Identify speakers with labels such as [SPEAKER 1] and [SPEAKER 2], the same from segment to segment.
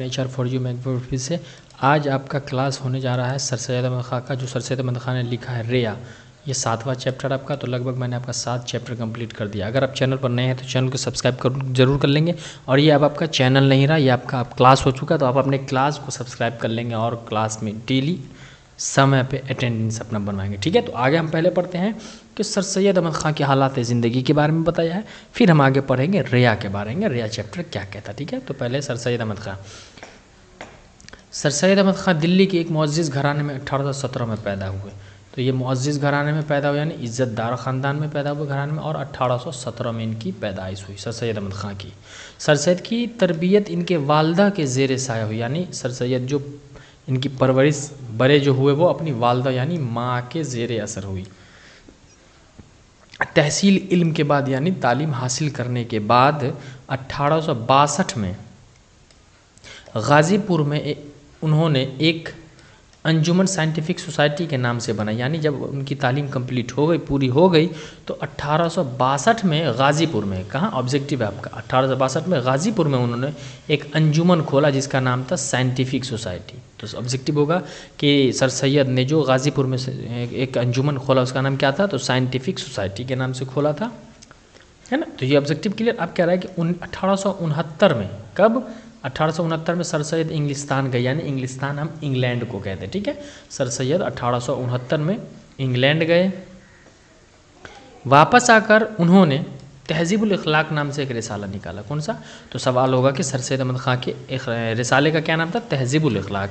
[SPEAKER 1] Nature for you मैगफी से आज आपका क्लास होने जा रहा है सर सैयद अहमद खां का, जो सर सैयद अहमद खां ने लिखा है रेया। ये 7वां चैप्टर आपका, तो लगभग मैंने आपका 7 चैप्टर कंप्लीट कर दिया। अगर आप चैनल पर नए हैं तो चैनल को सब्सक्राइब जरूर कर लेंगे। और ये अब आपका चैनल नहीं रहा, ये आपका क्लास हो चुका, तो आप अपने क्लास को सब्सक्राइब कर लेंगे और क्लास में डेली समय पे अटेंडेंस अपना बनवाएंगे। ठीक है, तो आगे हम पहले पढ़ते हैं कि सर सैयद अहमद खां के हालात ज़िंदगी के बारे में बताया है, फिर हम आगे पढ़ेंगे रेया के बारे में, रेया चैप्टर क्या कहता है। ठीक है, तो पहले सर सैयद अहमद खां। सर सैयद अहमद खां दिल्ली के एक मुअज़्ज़िज़ घराने में 1817 में पैदा हुए। तो ये मुअज़्ज़िज़ घराने में पैदा हुए यानी इज़्ज़तदार ख़ानदान में पैदा हुए घराने में, और 1817 में इनकी पैदाइश हुई सर सैयद अहमद खां की। सर सैयद की तरबियत इनके वालदा के ज़ेर साया हुई, यानी सर सैयद जो इनकी परवरिश बड़े जो हुए वो अपनी वालदा यानी माँ के ज़ेर असर हुई। तहसील इल्म के बाद यानी तालीम हासिल करने के बाद 1862 में गाज़ीपुर में उन्होंने एक अंजुमन साइंटिफिक सोसाइटी के नाम से बनाई। यानी जब उनकी तालीम कंप्लीट हो गई, पूरी हो गई, तो 1862 में गाज़ीपुर में, कहाँ ऑब्जेक्टिव है आपका, 1862 में गाज़ीपुर में उन्होंने एक अंजुमन खोला जिसका नाम था साइंटिफिक सोसाइटी। तो ऑब्जेक्टिव होगा कि सर सैयद ने जो गाज़ीपुर में एक अंजुमन खोला उसका नाम क्या था, तो साइंटिफिक सोसाइटी के नाम से खोला था, है ना। तो ये ऑब्जेक्टिव क्लियर। अब कह रहा है कि 1869 में, कब, 1869 में सर सैयद इंग्लिस्तान गए, यानी इंग्लिस्तान हम इंग्लैंड को कहते हैं। ठीक है, सर सैयद 1869 में इंग्लैंड गए। वापस आकर उन्होंने तहज़ीबुल अखलाक नाम से एक रिसाला निकाला। कौन सा, तो सवाल होगा कि सर सैयद अहमद खां के एक रिसाले का क्या नाम था, तहज़ीबुल अखलाक,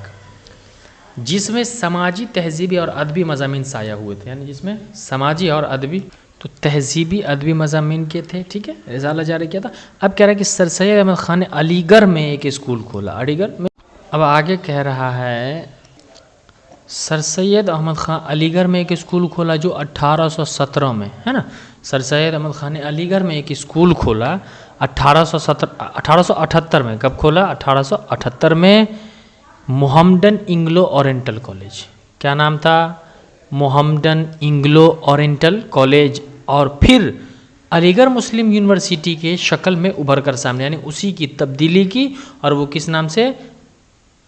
[SPEAKER 1] जिसमें समाजी तहज़ीबी और अदबी मज़ामीन साया हुए थे, यानी जिसमें समाजी और अदबी, तो तहज़ीबी अदबी मज़ामीन के थे। ठीक है, रिसाला जारी किया था। अब कह रहा है कि सर सैयद अहमद खान ने अलीगढ़ में एक स्कूल खोला, अलीगढ़ में। अब आगे कह रहा है सर सैयद अहमद खान अलीगढ़ में एक स्कूल खोला जो 1817 में, है ना। सर सैयद अहमद खान ने अलीगढ़ में एक स्कूल खोला 1878 में। कब खोला, 1878 में। मोहम्मदन इंग्लो ओरिएंटल कॉलेज, क्या नाम था, मोहम्मदन इंग्लो ओरिएंटल कॉलेज। और फिर अलीगढ़ मुस्लिम यूनिवर्सिटी के शक्ल में उभर कर सामने, यानी उसी की तब्दीली की, और वो किस नाम से,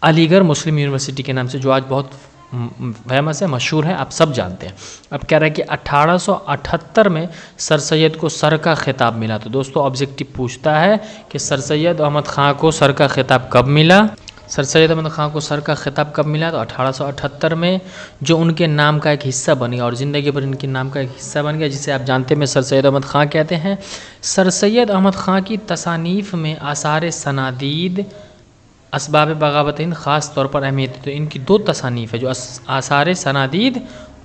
[SPEAKER 1] अलीगढ़ मुस्लिम यूनिवर्सिटी के नाम से, जो आज बहुत फेमस है, मशहूर है, आप सब जानते हैं। अब कह रहा है कि 1878 में सर सैयद को सर का खिताब मिला। तो दोस्तों ऑब्जेक्टिव पूछता है कि सर सैयद अहमद खां को सर का खिताब कब मिला, सर सैयद अहमद खां को सर का खिताब कब मिला, तो 1878 में, जो उनके नाम का एक हिस्सा बन गया और ज़िंदगी भर इनके नाम का एक हिस्सा बन गया, जिसे आप जानते हैं सर सैयद अहमद खां कहते हैं। सर सैयद अहमद खां की तसानीफ़ में आसार सनादीद असबाब बगावत हिंद ख़ास तौर पर अहमियत। तो इनकी 2 तसानीफ़ है, जो आसार सनादीद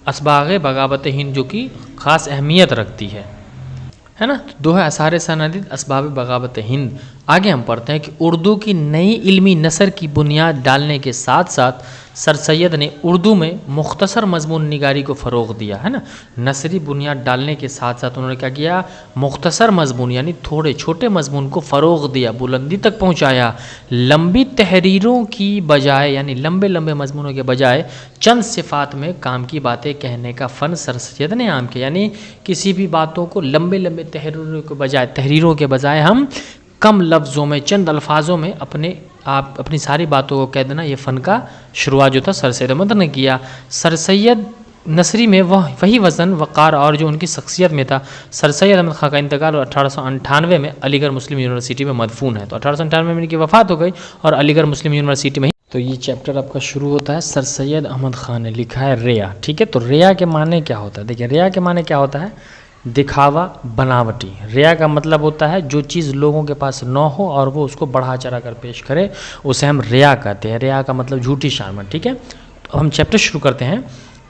[SPEAKER 1] असबाब बगावत हिंद, जो कि ख़ास अहमियत रखती है ना। तो 2 है, आसार सनादीद असबाब बगावत हिंद। आगे हम पढ़ते हैं कि उर्दू की नई इल्मी नसर की बुनियाद डालने के साथ साथ सर सैयद ने उर्दू में मुख्तसर मजमून निगारी को फ़रोग़ दिया, है ना। नसरी बुनियाद डालने के साथ साथ उन्होंने क्या किया, मुख्तसर मजमून यानी थोड़े छोटे मजमून को फ़रोग़ दिया, बुलंदी तक पहुँचाया। लंबी तहरीरों की बजाय, यानी लंबे लंबे मजमूनों के बजाय चंद सिफ़ात में काम की बातें कहने का फ़न सर सैयद ने आम किया। यानी किसी भी बातों को लंबे लंबे तहरीरों के बजाय हम कम लफ्ज़ों में, चंद अल्फाजों में अपनी सारी बातों को कह देना, ये फ़न का शुरुआत जो था सर सैयद अहमद ने किया। सर सैयद नसरी में वही वज़न, वक़ार और जो उनकी शख्सियत में था। सर सैयद अहमद खां का इंतकाल 1898 में अलीगढ़ मुस्लिम यूनिवर्सिटी में मदफून है। तो 1898 में इनकी वफ़ात हो गई और अलीगढ़ मुस्लिम यूनिवर्सिटी में ही। तो ये चैप्टर आपका शुरू होता है, सर सैयद अहमद खां ने लिखा है रेया। ठीक है, तो रेया के माने क्या होता है, देखिए रेया के माने क्या होता है, दिखावा, बनावटी। रिया का मतलब होता है जो चीज़ लोगों के पास न हो और वो उसको बढ़ा चढ़ा कर पेश करे, उसे हम रिया कहते हैं। रिया का मतलब झूठी शान। ठीक है, तो हम चैप्टर शुरू करते हैं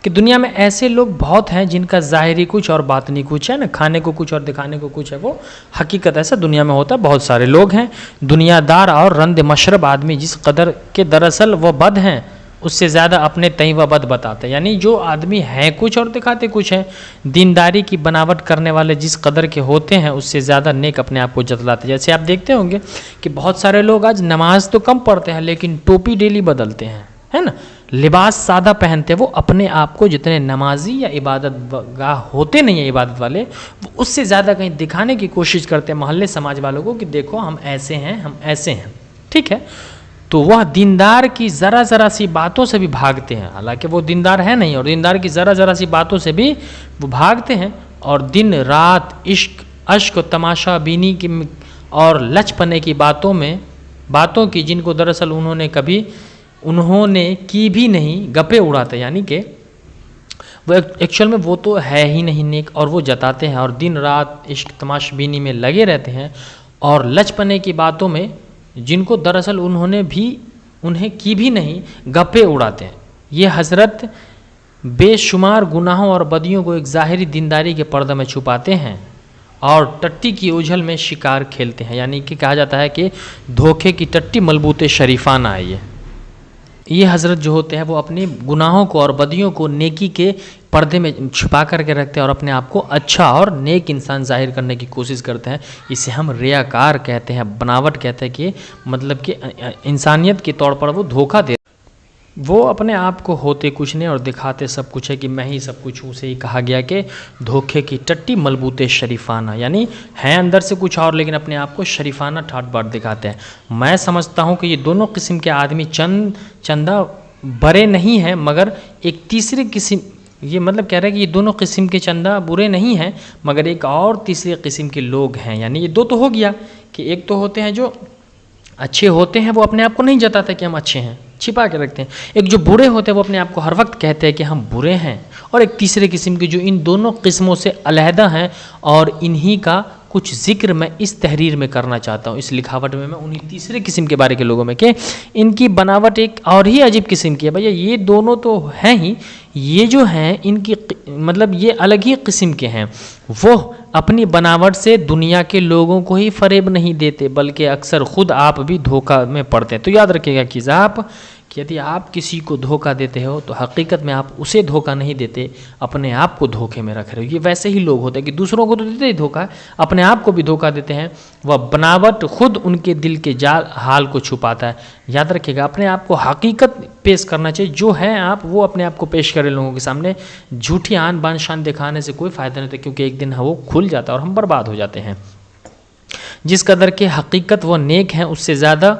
[SPEAKER 1] कि दुनिया में ऐसे लोग बहुत हैं जिनका ज़ाहिरी कुछ और बातनी कुछ है ना, खाने को कुछ और दिखाने को कुछ है, वो हकीकत ऐसा दुनिया में होता है। बहुत सारे लोग हैं दुनियादार और रंद मशरब आदमी, जिस कदर के दरअसल वो बद हैं उससे ज़्यादा अपने तय व बद बताते हैं। यानी जो आदमी हैं कुछ और दिखाते कुछ हैं। दीनदारी की बनावट करने वाले जिस कदर के होते हैं उससे ज़्यादा नेक अपने आप को जतलाते हैं। जैसे आप देखते होंगे कि बहुत सारे लोग आज नमाज तो कम पढ़ते हैं लेकिन टोपी डेली बदलते हैं, है ना, लिबास सादा पहनते हैं। वो अपने आप को जितने नमाजी या इबादत गाह होते नहीं है इबादत वाले, वो उससे ज़्यादा कहीं दिखाने की कोशिश करते हैं मोहल्ले समाज वालों को कि देखो हम ऐसे हैं, हम ऐसे हैं। ठीक है, तो वह दीनदार की ज़रा ज़रा सी बातों से भी भागते हैं, हालांकि वो दीनदार है नहीं, और दीनदार की ज़रा ज़रा सी बातों से भी वो भागते हैं, और दिन रात इश्क अश्क तमाशा बीनी की और लचपने की बातों की जिनको दरअसल उन्होंने की भी नहीं, गप्पे उड़ाते, यानी कि वो एक्चुअल में वो तो है ही नहीं नेक, और वो जताते हैं, और दिन रात इश्क तमाशबीनी में लगे रहते हैं, और लचपने की बातों में जिनको दरअसल उन्हें की भी नहीं, गप्पे उड़ाते हैं। ये हज़रत बेशुमार गुनाहों और बदियों को एक ज़ाहिरी दीनदारी के पर्दे में छुपाते हैं और टट्टी की उछल में शिकार खेलते हैं, यानी कि कहा जाता है कि धोखे की टट्टी मलबूते शरीफाना है। ये हज़रत जो होते हैं वो अपनी गुनाहों को और बदियों को नेकी के पर्दे में छुपा करके रखते हैं और अपने आप को अच्छा और नेक इंसान जाहिर करने की कोशिश करते हैं। इसे हम रियाकार कहते हैं, बनावट कहते हैं, कि मतलब कि इंसानियत के तौर पर वो धोखा दे, वो अपने आप को होते कुछ नहीं और दिखाते सब कुछ है कि मैं ही सब कुछ हूँ। उसे ही कहा गया कि धोखे की टट्टी मलबूते शरीफाना, यानी हैं अंदर से कुछ और लेकिन अपने आप को शरीफाना ठाट बाट दिखाते हैं। मैं समझता हूँ कि ये दोनों किस्म के आदमी चंदा बड़े नहीं हैं, मगर एक तीसरे किस्म, ये मतलब कह रहे हैं कि ये दोनों किस्म के चंदा बुरे नहीं हैं, मगर एक और तीसरे किस्म के लोग हैं। यानी ये दो तो हो गया कि एक तो होते हैं जो अच्छे होते हैं, वो अपने आप को नहीं जताते कि हम अच्छे हैं, छिपा के रखते हैं। एक जो बुरे होते हैं वो अपने आप को हर वक्त कहते हैं कि हम बुरे हैं। और एक तीसरे किस्म की जो इन दोनों किस्मों से अलहदा हैं, और इन्हीं का कुछ जिक्र मैं इस तहरीर में करना चाहता हूँ, इस लिखावट में मैं उन्हीं तीसरे किस्म के बारे के लोगों में, कि इनकी बनावट एक और ही अजीब किस्म की है। भैया ये दोनों तो हैं ही, ये जो हैं इनकी मतलब ये अलग ही किस्म के हैं। वो अपनी बनावट से दुनिया के लोगों को ही फरेब नहीं देते, बल्कि अक्सर खुद आप भी धोखा में पड़ते हैं। तो याद रखिएगा कि यदि आप किसी को धोखा देते हो तो हकीकत में आप उसे धोखा नहीं देते, अपने आप को धोखे में रख रहे हो। ये वैसे ही लोग होते हैं कि दूसरों को तो देते ही धोखा, अपने आप को भी धोखा देते हैं। वह बनावट खुद उनके दिल के हाल को छुपाता है। याद रखिएगा, अपने आप को हकीकत पेश करना चाहिए, जो है आप वो अपने आप को पेश करें लोगों के सामने। झूठी आन बान शान दिखाने से कोई फ़ायदा नहीं होता, क्योंकि एक दिन वो खुल जाता है और हम बर्बाद हो जाते हैं। जिस कदर के हकीकत वो नेक हैं, उससे ज़्यादा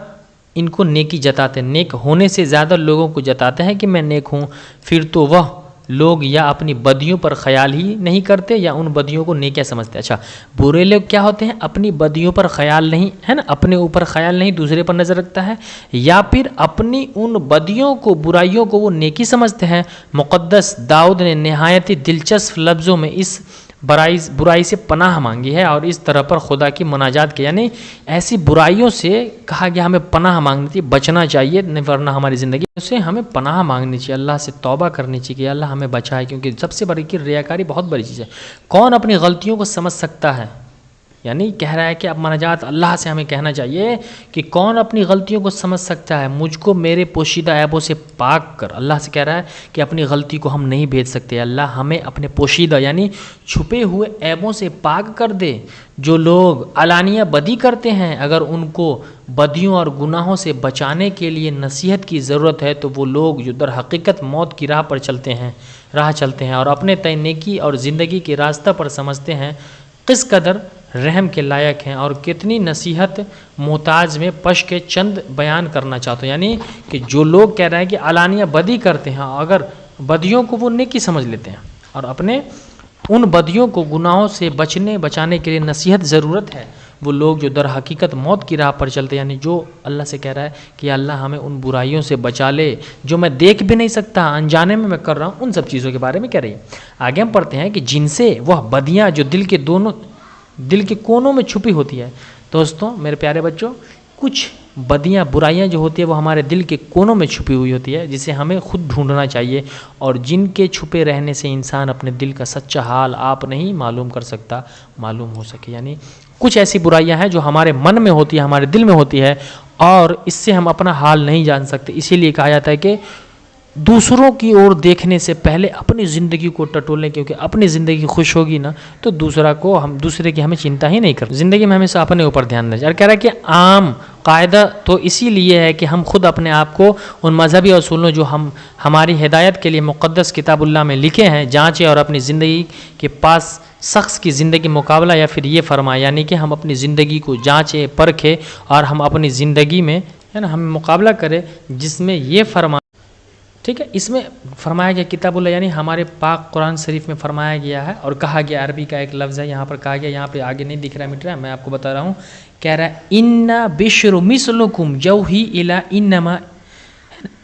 [SPEAKER 1] इनको नेकी जताते हैं। नेक होने से ज़्यादा लोगों को जताते हैं कि मैं नेक हूँ। फिर तो वह लोग या अपनी बदियों पर ख्याल ही नहीं करते, या उन बदियों को नेकियां समझते। अच्छा, बुरे लोग क्या होते हैं? अपनी बदियों पर ख्याल नहीं, है ना, अपने ऊपर ख्याल नहीं, दूसरे पर नज़र रखता है, या फिर अपनी उन बदियों को, बुराइयों को वो नेकी समझते हैं। मुक़द्दस दाऊद ने नहायत ही दिलचस्प लफ्ज़ों में इस बुराई से पनाह मांगी है और इस तरह पर खुदा की मुनाजात की, यानी ऐसी बुराइयों से कहा गया हमें पनाह मांगनी चाहिए, बचना चाहिए, वरना हमारी ज़िंदगी उससे हमें पनाह मांगनी चाहिए, अल्लाह से तौबा करनी चाहिए कि अल्लाह हमें बचाए। क्योंकि सबसे बड़ी की रियाकारी बहुत बड़ी चीज़ है। कौन अपनी गलतियों को समझ सकता है? यानी कह रहा है कि अब मुनाजात अल्लाह से हमें कहना चाहिए कि कौन अपनी गलतियों को समझ सकता है, मुझको मेरे पोशीदा ऐबों से पाक कर। अल्लाह से कह रहा है कि अपनी गलती को हम नहीं भेज सकते, अल्लाह हमें अपने पोशीदा यानी छुपे हुए ऐबों से पाक कर दे। जो लोग अलानिया बदी करते हैं, अगर उनको बदियों और गुनाहों से बचाने के लिए नसीहत की ज़रूरत है, तो वो लोग जो दर हकीकत मौत की राह चलते हैं और अपने तय नेकी और ज़िंदगी के रास्ता पर समझते हैं, किस कदर रहम के लायक हैं और कितनी नसीहत मोहताज में पश के चंद बयान करना चाहते हैं। यानी कि जो लोग कह रहे हैं कि अलानिया बदी करते हैं, अगर बदियों को वो नेकी समझ लेते हैं और अपने उन बदियों को, गुनाहों से बचाने के लिए नसीहत ज़रूरत है, वो लोग जो दर हकीकत मौत की राह पर चलते हैं, यानी जो अल्लाह से कह रहा है कि अल्लाह हमें उन बुराइयों से बचा ले जो मैं देख भी नहीं सकता, अनजाने में मैं कर रहा हूँ, उन सब चीज़ों के बारे में कह रही है। आगे हम पढ़ते हैं कि जिनसे वह बदियाँ जो दिल के कोनों में छुपी होती है। दोस्तों, मेरे प्यारे बच्चों, कुछ बदियाँ, बुराइयाँ जो होती है वो हमारे दिल के कोनों में छुपी हुई होती है, जिसे हमें खुद ढूंढना चाहिए, और जिनके छुपे रहने से इंसान अपने दिल का सच्चा हाल आप नहीं मालूम कर सकता, मालूम हो सके। यानी कुछ ऐसी बुराइयाँ हैं जो हमारे मन में होती है, हमारे दिल में होती है, और इससे हम अपना हाल नहीं जान सकते। इसीलिए कहा जाता है कि दूसरों की ओर देखने से पहले अपनी ज़िंदगी को टटोलें, क्योंकि अपनी ज़िंदगी खुश होगी ना तो दूसरे की हमें चिंता ही नहीं कर। ज़िंदगी में हमेशा अपने ऊपर ध्यान दें। और कह रहा है कि आम कायदा तो इसीलिए है कि हम खुद अपने आप को उन मजहबी असूलों जो हमारी हिदायत के लिए मुक़द्दस किताबुल्लाह में लिखे हैं जांचें, और अपनी ज़िंदगी के पास शख्स की ज़िंदगी मुकाबला, या फिर ये फरमाए, यानी कि हम अपनी ज़िंदगी को जांचें, परखें, और हम अपनी ज़िंदगी में है ना, हमें मुकाबला करे जिसमें ये फरमा, ठीक है, इसमें फरमाया गया किताबुल्लाह यानी हमारे पाक कुरान शरीफ में फरमाया गया है और कहा गया, अरबी का एक लफ्ज़ है यहाँ पर कहा गया, यहाँ पे आगे नहीं दिख रहा मिट रहा है, मैं आपको बता रहा हूँ, कह रहा है इन्ना बिश्रु मिसलुकुम यौही इला इन्नमा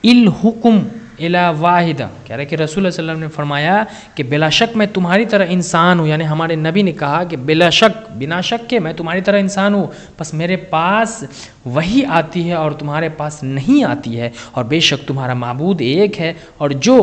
[SPEAKER 1] इल हुकुम इला वाहिदा, कह रहा है कि रसूल सल्लल्लाहु अलैहि वसल्लम ने फरमाया कि बेलाशक मैं तुम्हारी तरह इंसान हूँ, यानी हमारे नबी ने कहा कि बेलाशक बिना शक के मैं तुम्हारी तरह इंसान हूँ, बस मेरे पास वही आती है और तुम्हारे पास नहीं आती है, और बेशक तुम्हारा माबूद एक है और जो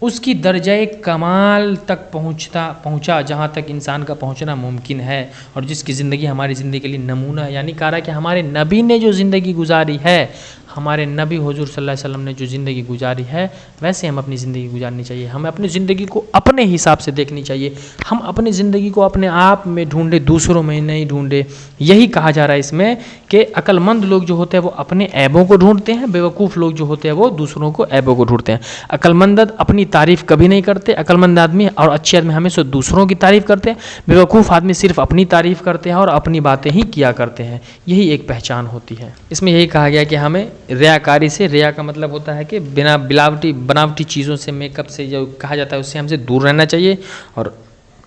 [SPEAKER 1] उसकी दर्जा कमाल तक पहुँचा जहाँ तक इंसान का पहुँचना मुमकिन है, और जिसकी ज़िंदगी हमारी ज़िंदगी के लिए नमूना है, यानी कह रहा है कि हमारे नबी ने जो ज़िंदगी गुजारी है, हमारे नबी हुजूर सल्लल्लाहु अलैहि वसल्लम ने जो ज़िंदगी गुजारी है, वैसे हम अपनी ज़िंदगी गुजारनी चाहिए। हमें अपनी ज़िंदगी को अपने हिसाब से देखनी चाहिए, हम अपनी ज़िंदगी को अपने आप में ढूंढे, दूसरों में नहीं ढूंढे। यही कहा जा रहा है इसमें कि अक्लमंद लोग जो होते हैं वो अपने ऐबों को ढूंढते हैं, बेवकूफ़ लोग जो होते हैं वो दूसरों को ऐबों को ढूंढते हैं। अक्लमंद अपनी तारीफ़ कभी नहीं करते, अक्लमंद आदमी और अच्छे आदमी हमेशा दूसरों की तारीफ़ करते हैं, बेवकूफ़ आदमी सिर्फ अपनी तारीफ़ करते हैं और अपनी बातें ही किया करते हैं। यही एक पहचान होती है। इसमें यही कहा गया कि हमें रियाकारी से, रिया का मतलब होता है कि बिना बनावटी चीज़ों से, मेकअप से जो कहा जाता है उससे हमसे दूर रहना चाहिए। और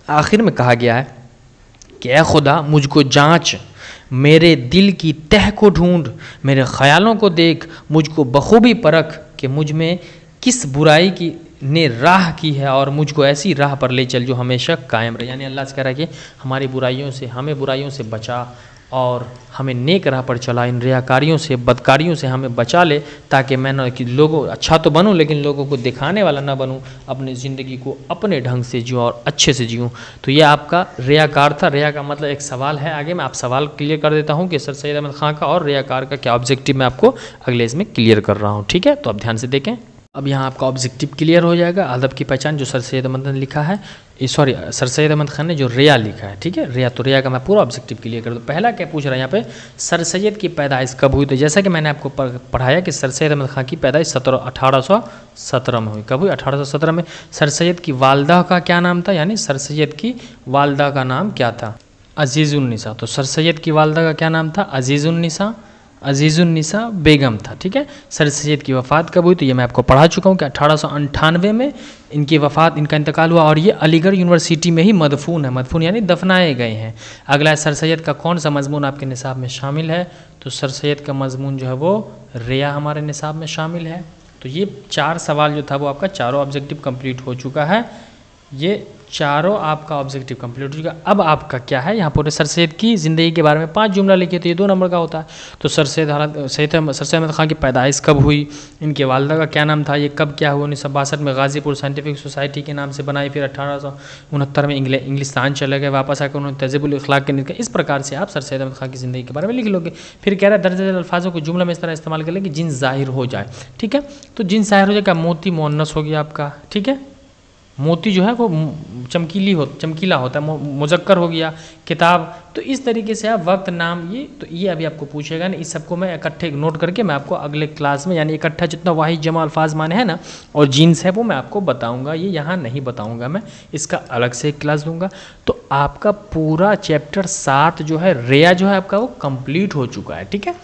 [SPEAKER 1] आखिर में कहा गया है कि ऐ खुदा मुझको जांच, मेरे दिल की तह को ढूंढ, मेरे ख्यालों को देख, मुझको बखूबी परख कि मुझ में किस बुराई की ने राह की है और मुझको ऐसी राह पर ले चल जो हमेशा कायम रहे। यानी अल्लाह से कह रहा है कि हमारी बुराइयों से, हमें बुराइयों से बचा और हमें नेक राह पर चला, इन रियाकारियों से, बदकारियों से हमें बचा ले, ताकि मैं न कि लोगों अच्छा तो बनूं लेकिन लोगों को दिखाने वाला ना बनूं, अपनी ज़िंदगी को अपने ढंग से जीऊँ और अच्छे से जीऊँ। तो ये आपका रियाकार था। रिया का मतलब एक सवाल है, आगे मैं आप सवाल क्लियर कर देता हूँ कि सर सैयद अहमद ख़ान का और रियाकार का क्या ऑब्जेक्टिव मैं आपको अगले इसमें क्लियर कर रहा हूँ। ठीक है, तो आप ध्यान से देखें। अब यहाँ आपका ऑब्जेक्टिव क्लियर हो जाएगा। अदब की पहचान जो सर सैयद अहमद ने लिखा है, सॉरी सर सैयद अहमद खान ने जो रिया लिखा है, ठीक है, रिया, तो रिया का मैं पूरा ऑब्जेक्टिव क्लियर कर दूँ। पहला क्या पूछ रहा है यहाँ पे, सर सैयद की पैदाइश कब हुई? तो जैसा कि मैंने आपको पढ़ाया कि सर सैयद अहमद खान की पैदाइश 1817 में हुई। कब हुई? 1817 में। सर सैयद की वालदा का क्या नाम था, यानी सर सैयद की वालदा का नाम क्या था? अजीज़ुन्निसा। तो सर सैयद की वालदा का क्या नाम था? अजीज़ुन्निसा बेगम था। ठीक है। सर सैयद की वफ़ात कब हुई? तो ये मैं आपको पढ़ा चुका हूँ कि 1898 में इनकी वफ़ात, इनका इंतकाल हुआ और ये अलीगढ़ यूनिवर्सिटी में ही मदफून है। मदफून यानी दफनाए गए हैं। अगला सर सैयद का कौन सा मजमून आपके निसाब में शामिल है? तो सर सैयद का मजमून जो है वो रिया हमारे निसाब में शामिल है। तो ये 4 सवाल जो था वो आपका चारों ऑब्जेक्टिव कंप्लीट हो चुका है। ये चारों आपका ऑब्जेक्टिव कंप्लीट हो चुका। अब आपका क्या है, यहाँ पर सर सैयद की ज़िंदगी के बारे में 5 जुमला लिखे, तो ये 2 नंबर का होता है। तो सर सैयद अहमद ख़ान की पैदाइश कब हुई, इनके वालदा का क्या नाम था, ये कब क्या हुआ? 1962 में गाज़ीपुर साइंटिफिक सोसाइटी के नाम से बनाई, फिर 1869 में इंग्लिस्तान चले गए, वापस आकर उन्होंने तहज़ीबुल अख़लाक़ के निकाल। इस प्रकार से आप सर सैयद अहमद ख़ान की ज़िंदगी के बारे में लिख लोगे। फिर कह रहा है दर्ज अल्फाजों को जुमला में इस तरह इस्तेमाल कर ले कि जिन ज़ाहिर हो जाए। ठीक है, तो जिन ज़ाहिर हो जाए, क्या मोती मुअन्नस हो गया आपका। ठीक है, मोती जो है वो चमकीला होता है, मुज़क्कर हो गया। किताब, तो इस तरीके से आप वक्त, नाम, ये अभी आपको पूछेगा ना, इस सबको मैं इकट्ठे नोट करके मैं आपको अगले क्लास में, यानी इकट्ठा जितना वाहिद जमा अल्फाज माने है ना और जीन्स है वो मैं आपको बताऊंगा। ये यहाँ नहीं बताऊंगा, मैं इसका अलग से एक क्लास दूंगा। तो आपका पूरा चैप्टर 7 जो है रिया जो है आपका वो कंप्लीट हो चुका है। ठीक है,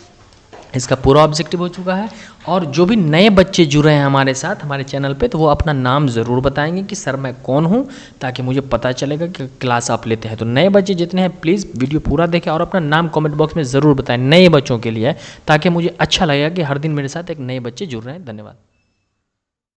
[SPEAKER 1] इसका पूरा ऑब्जेक्टिव हो चुका है। और जो भी नए बच्चे जुड़े हैं हमारे साथ हमारे चैनल पे, तो वो अपना नाम ज़रूर बताएंगे कि सर मैं कौन हूँ, ताकि मुझे पता चलेगा कि क्लास आप लेते हैं। तो नए बच्चे जितने हैं प्लीज़ वीडियो पूरा देखें और अपना नाम कमेंट बॉक्स में ज़रूर बताएं, नए बच्चों के लिए, ताकि मुझे अच्छा लगेगा कि हर दिन मेरे साथ एक नए बच्चे जुड़ रहे हैं। धन्यवाद।